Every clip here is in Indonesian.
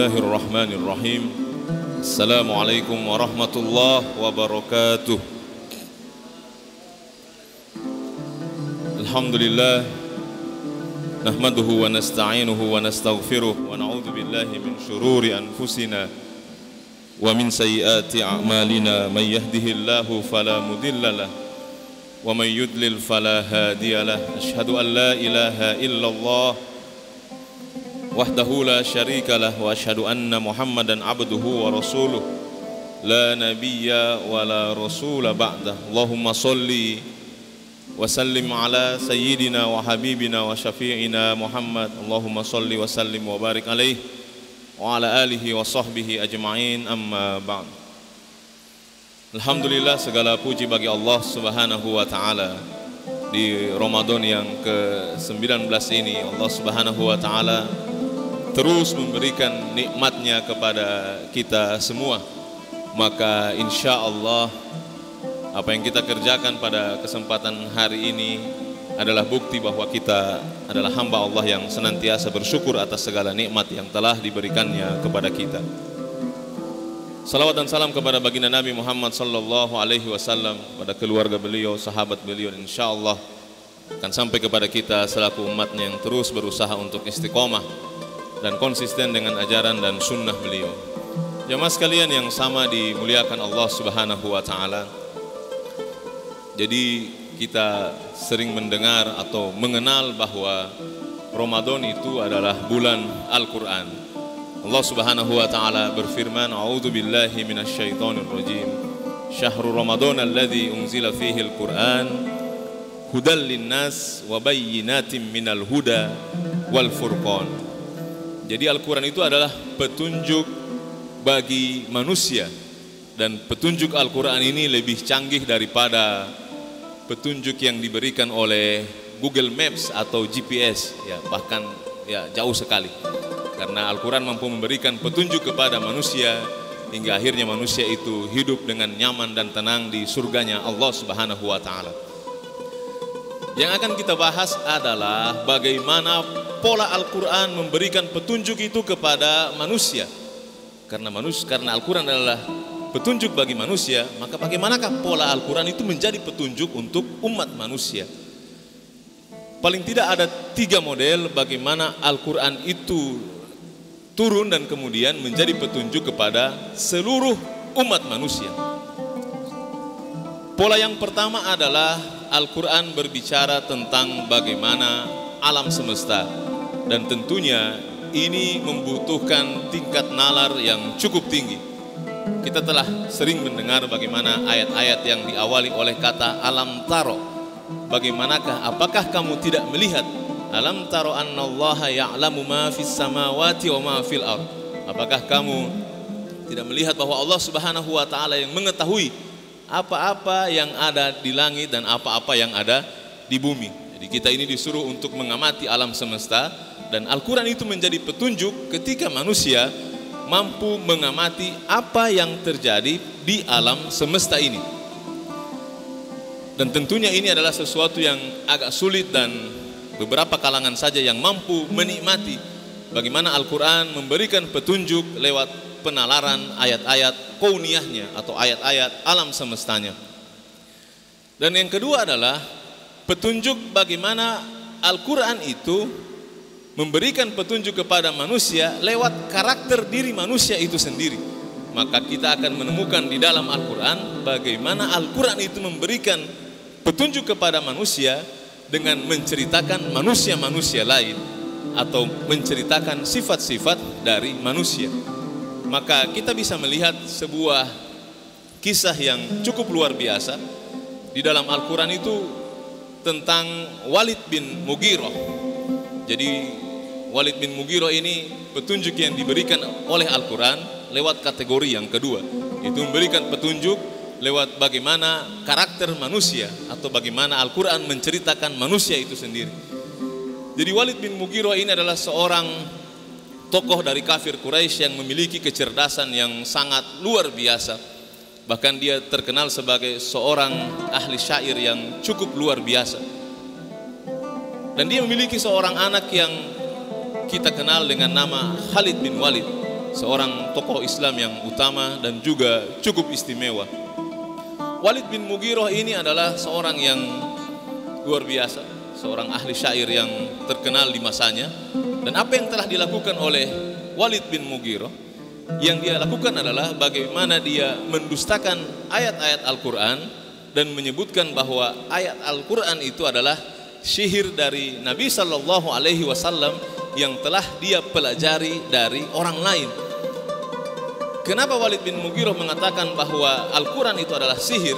Bismillahirrahmanirrahim. Assalamualaikum warahmatullahi wabarakatuh. Alhamdulillah, nahmaduhu wa nasta'inuhu wa nastaghfiruh wa na'udzu billahi min syururi anfusina wa min sayyiati a'malina. May yahdihillahu fala mudilla lahu wa may yudlil fala hadiya lahu. Asyhadu an la ilaha illallah wahdahu la syarika lah wa asyhadu anna Muhammadan abduhu wa rasuluh la nabiyya wa la rasula ba'dah. Allahumma salli wa sallim ala sayyidina wa habibina wa syafi'ina Muhammad. Allahumma salli wa sallim wa barik alaihi wa ala alihi wa sahbihi ajma'in, amma ba'd. Alhamdulillah, segala puji bagi Allah Subhanahu wa taala. Di Ramadan yang ke-19 ini Allah Subhanahu wa taala terus memberikan nikmatnya kepada kita semua. Maka insya Allah apa yang kita kerjakan pada kesempatan hari ini adalah bukti bahwa kita adalah hamba Allah yang senantiasa bersyukur atas segala nikmat yang telah diberikannya kepada kita. Salawat dan salam kepada baginda Nabi Muhammad sallallahu alaihi wasallam, pada keluarga beliau, sahabat beliau, insya Allah akan sampai kepada kita selaku umatnya yang terus berusaha untuk istiqomah dan konsisten dengan ajaran dan sunnah beliau. Jamaah sekalian yang sama dimuliakan Allah Subhanahu wa taala. Jadi kita sering mendengar atau mengenal bahwa Ramadan itu adalah bulan Al-Qur'an. Allah Subhanahu wa taala berfirman, "A'udzu billahi minasyaitonir rajim. Syahrul Ramadan alladzi unzila fihi al-Qur'an hudal linnas wa bayyinatin minal huda wal furqan." Jadi Al-Quran itu adalah petunjuk bagi manusia, dan petunjuk Al-Quran ini lebih canggih daripada petunjuk yang diberikan oleh Google Maps atau GPS, ya, bahkan ya jauh sekali. Karena Al-Quran mampu memberikan petunjuk kepada manusia hingga akhirnya manusia itu hidup dengan nyaman dan tenang di surganya Allah Subhanahu wa taala. Yang akan kita bahas adalah bagaimana pola Al-Quran memberikan petunjuk itu kepada manusia. Karena Al-Quran adalah petunjuk bagi manusia, maka bagaimanakah pola Al-Quran itu menjadi petunjuk untuk umat manusia? Paling tidak ada 3 model bagaimana Al-Quran itu turun dan kemudian menjadi petunjuk kepada seluruh umat manusia. Pola yang pertama adalah Al-Quran berbicara tentang bagaimana alam semesta, dan tentunya ini membutuhkan tingkat nalar yang cukup tinggi. Kita telah sering mendengar bagaimana ayat-ayat yang diawali oleh kata alam taro. Bagaimanakah, apakah kamu tidak melihat? Alam taro annallaha ya'lamu ma fis samawati wa ma fil ard. Apakah kamu tidak melihat bahwa Allah Subhanahu wa taala yang mengetahui apa-apa yang ada di langit dan apa-apa yang ada di bumi. Jadi kita ini disuruh untuk mengamati alam semesta, dan Al-Quran itu menjadi petunjuk ketika manusia mampu mengamati apa yang terjadi di alam semesta ini. Dan tentunya ini adalah sesuatu yang agak sulit, dan beberapa kalangan saja yang mampu menikmati bagaimana Al-Quran memberikan petunjuk lewat penalaran ayat-ayat kauniyahnya atau ayat-ayat alam semestanya. Dan yang kedua adalah petunjuk bagaimana Al-Quran itu memberikan petunjuk kepada manusia lewat karakter diri manusia itu sendiri. Maka kita akan menemukan di dalam Al-Quran bagaimana Al-Quran itu memberikan petunjuk kepada manusia dengan menceritakan manusia-manusia lain atau menceritakan sifat-sifat dari manusia. Maka kita bisa melihat sebuah kisah yang cukup luar biasa di dalam Al-Quran itu tentang Walid bin Mughirah. Jadi Walid bin Mughirah ini petunjuk yang diberikan oleh Al-Quran lewat kategori yang kedua. Itu memberikan petunjuk lewat bagaimana karakter manusia atau bagaimana Al-Quran menceritakan manusia itu sendiri. Jadi Walid bin Mughirah ini adalah seorang tokoh dari kafir Quraisy yang memiliki kecerdasan yang sangat luar biasa. Bahkan dia terkenal sebagai seorang ahli syair yang cukup luar biasa. Dan dia memiliki seorang anak yang kita kenal dengan nama Khalid bin Walid. seorang tokoh Islam yang utama dan juga cukup istimewa. Walid bin Mughirah ini adalah seorang yang luar biasa, seorang ahli syair yang terkenal di masanya. Dan apa yang telah dilakukan oleh Walid bin Mughirah, yang dia lakukan adalah bagaimana dia mendustakan ayat-ayat Al-Quran dan menyebutkan bahwa ayat Al-Quran itu adalah sihir dari Nabi Sallallahu Alaihi Wasallam yang telah dia pelajari dari orang lain. Kenapa Walid bin Mughirah mengatakan bahwa Al-Quran itu adalah sihir?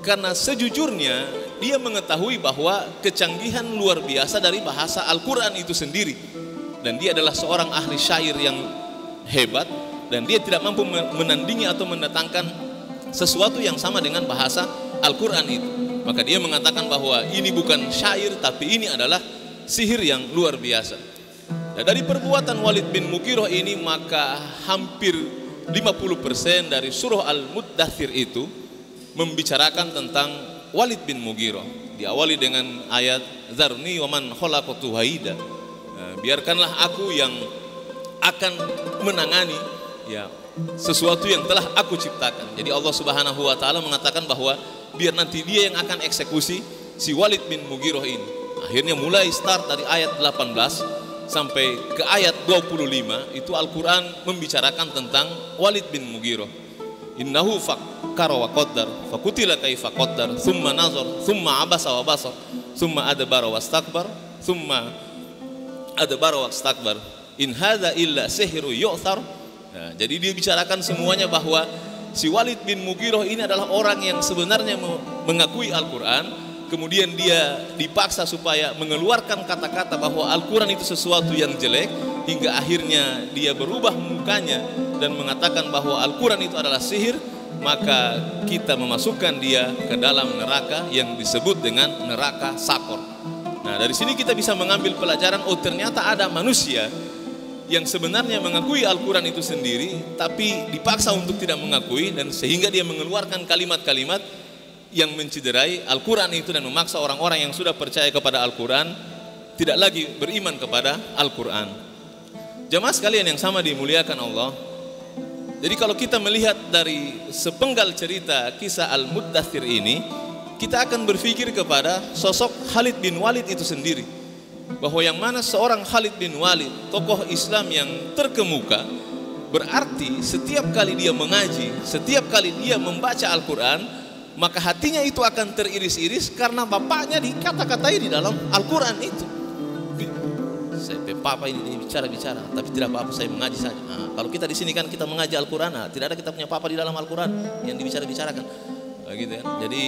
Karena sejujurnya dia mengetahui bahwa kecanggihan luar biasa dari bahasa Al-Quran itu sendiri. Dan dia adalah seorang ahli syair yang hebat, dan dia tidak mampu menandingi atau mendatangkan sesuatu yang sama dengan bahasa Al-Quran itu. Maka dia mengatakan bahwa ini bukan syair, tapi ini adalah sihir yang luar biasa. Nah, dari perbuatan Walid bin Mughirah ini, maka hampir 50% dari surah Al-Muddathir itu membicarakan tentang Walid bin Mughirah. Diawali dengan ayat Zarni wa man khalaqtu wahida. Biarkanlah aku yang akan menangani sesuatu yang telah aku ciptakan. Jadi Allah Subhanahu wa taala mengatakan bahwa biar nanti dia yang akan eksekusi si Walid bin Mughirah ini. Akhirnya mulai start dari ayat 18 sampai ke ayat 25 itu Al-Quran membicarakan tentang Walid bin Mughirah. Innahu fakkara wa qaddar fakutila kaifa qaddar thumma nazar thumma abasa wa basar thumma adbara wastakbar thumma adbara wastakbar in hadza illa sihru yu'thar. Nah, jadi dia bicarakan semuanya bahwa si Walid bin Mughirah ini adalah orang yang sebenarnya mengakui Al-Quran, kemudian dia dipaksa supaya mengeluarkan kata-kata bahwa Al-Quran itu sesuatu yang jelek, hingga akhirnya dia berubah mukanya dan mengatakan bahwa Al-Quran itu adalah sihir. Maka kita memasukkan dia ke dalam neraka yang disebut dengan neraka Sakor. Nah, dari sini kita bisa mengambil pelajaran, oh ternyata ada manusia yang sebenarnya mengakui Al-Quran itu sendiri, tapi dipaksa untuk tidak mengakui, dan sehingga dia mengeluarkan kalimat-kalimat yang mencederai Al-Quran itu dan memaksa orang-orang yang sudah percaya kepada Al-Quran tidak lagi beriman kepada Al-Quran. Jamaah sekalian yang sama dimuliakan Allah, jadi kalau kita melihat dari sepenggal cerita kisah Al-Muddathir ini, kita akan berpikir kepada sosok Khalid bin Walid itu sendiri, bahwa yang mana seorang Khalid bin Walid, tokoh Islam yang terkemuka, berarti setiap kali dia mengaji, setiap kali dia membaca Al-Quran, maka hatinya itu akan teriris-iris karena bapaknya dikata-katai di dalam Al-Quran itu. Saya papa ini bicara-bicara, tapi tidak apa-apa, saya mengaji saja. Nah, kalau kita di sini kan kita mengaji Al-Quran, tidak ada kita punya papa di dalam Al-Quran yang dibicara-bicarakan, gitu kan. Jadi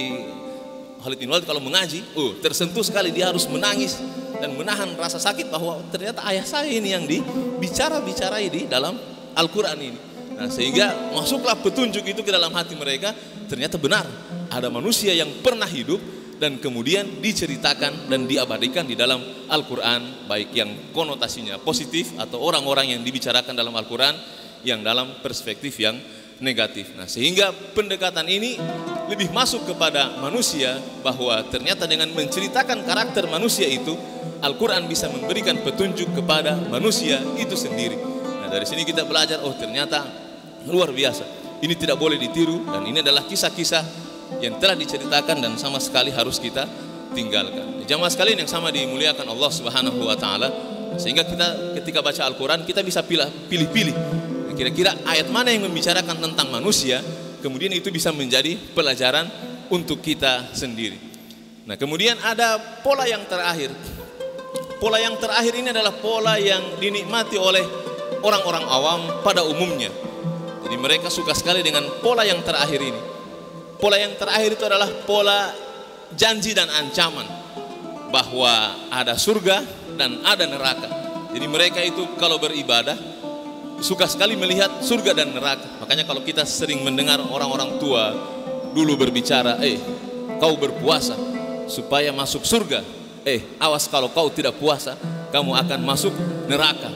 Khalid bin Walid kalau mengaji, tersentuh sekali, dia harus menangis dan menahan rasa sakit bahwa ternyata ayah saya ini yang dibicara-bicarai di dalam Al-Quran ini. Nah, sehingga masuklah petunjuk itu ke dalam hati mereka, ternyata benar ada manusia yang pernah hidup dan kemudian diceritakan dan diabadikan di dalam Al-Quran, baik yang konotasinya positif atau orang-orang yang dibicarakan dalam Al-Quran yang dalam perspektif yang negatif. Nah, sehingga pendekatan ini lebih masuk kepada manusia, bahwa ternyata dengan menceritakan karakter manusia itu, Al-Quran bisa memberikan petunjuk kepada manusia itu sendiri. Nah, dari sini kita belajar, oh ternyata luar biasa, ini tidak boleh ditiru, dan ini adalah kisah-kisah yang telah diceritakan dan sama sekali harus kita tinggalkan. Jamaah sekalian yang sama dimuliakan Allah Subhanahu wa taala, sehingga kita ketika baca Al-Quran kita bisa pilih-pilih kira-kira ayat mana yang membicarakan tentang manusia, kemudian itu bisa menjadi pelajaran untuk kita sendiri. Nah, kemudian ada pola yang terakhir. Pola yang terakhir ini adalah pola yang dinikmati oleh orang-orang awam pada umumnya. Jadi mereka suka sekali dengan pola yang terakhir ini. Pola yang terakhir itu adalah pola janji dan ancaman, bahwa ada surga dan ada neraka. Jadi mereka itu kalau beribadah suka sekali melihat surga dan neraka. Makanya kalau kita sering mendengar orang-orang tua dulu berbicara, kau berpuasa supaya masuk surga, awas kalau kau tidak puasa kamu akan masuk neraka.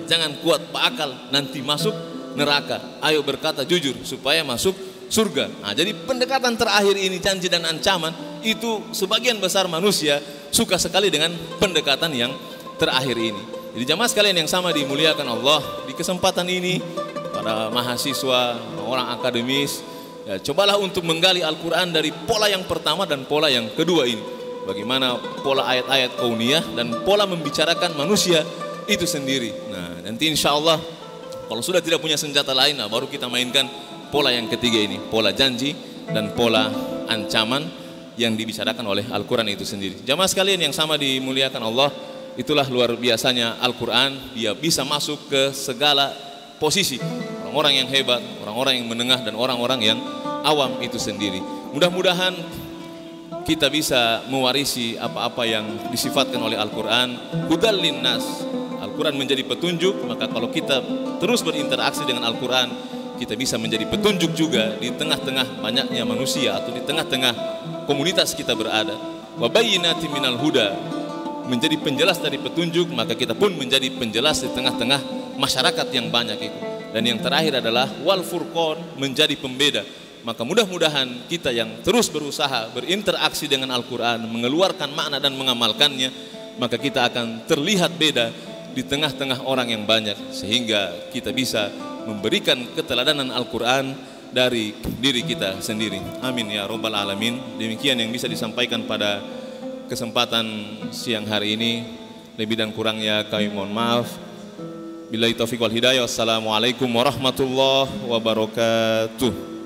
Jangan kuat pak akal, nanti masuk neraka. Ayo berkata jujur supaya masuk surga. Nah, jadi pendekatan terakhir ini, janji dan ancaman, itu sebagian besar manusia suka sekali dengan pendekatan yang terakhir ini. Jadi jamaah sekalian yang sama dimuliakan Allah, di kesempatan ini para mahasiswa, orang akademis, ya, cobalah untuk menggali Al-Quran dari pola yang pertama dan pola yang kedua ini. Bagaimana pola ayat-ayat kauniyah dan pola membicarakan manusia itu sendiri. Nah, nanti insya Allah kalau sudah tidak punya senjata lain, nah baru kita mainkan pola yang ketiga ini, pola janji dan pola ancaman yang dibicarakan oleh Al-Quran itu sendiri. Jamaah sekalian yang sama dimuliakan Allah, itulah luar biasanya Al-Quran. Dia bisa masuk ke segala posisi, orang-orang yang hebat, orang-orang yang menengah, dan orang-orang yang awam itu sendiri. Mudah-mudahan kita bisa mewarisi apa-apa yang disifatkan oleh Al-Quran. Hudal linnas, Al-Quran menjadi petunjuk, maka kalau kita terus berinteraksi dengan Al-Quran, kita bisa menjadi petunjuk juga di tengah-tengah banyaknya manusia atau di tengah-tengah komunitas kita berada. Wa bayyinatin minal huda, menjadi penjelas dari petunjuk, maka kita pun menjadi penjelas di tengah-tengah masyarakat yang banyak itu. Dan yang terakhir adalah wal furqan, menjadi pembeda. Maka mudah-mudahan kita yang terus berusaha berinteraksi dengan Al-Quran, mengeluarkan makna dan mengamalkannya, maka kita akan terlihat beda di tengah-tengah orang yang banyak, sehingga kita bisa memberikan keteladanan Al-Quran dari diri kita sendiri. Amin ya Rabbal Alamin. Demikian yang bisa disampaikan pada kesempatan siang hari ini. Lebih dan kurangnya kami mohon maaf. Billahi taufiq wal hidayah. Wassalamualaikum warahmatullahi wabarakatuh.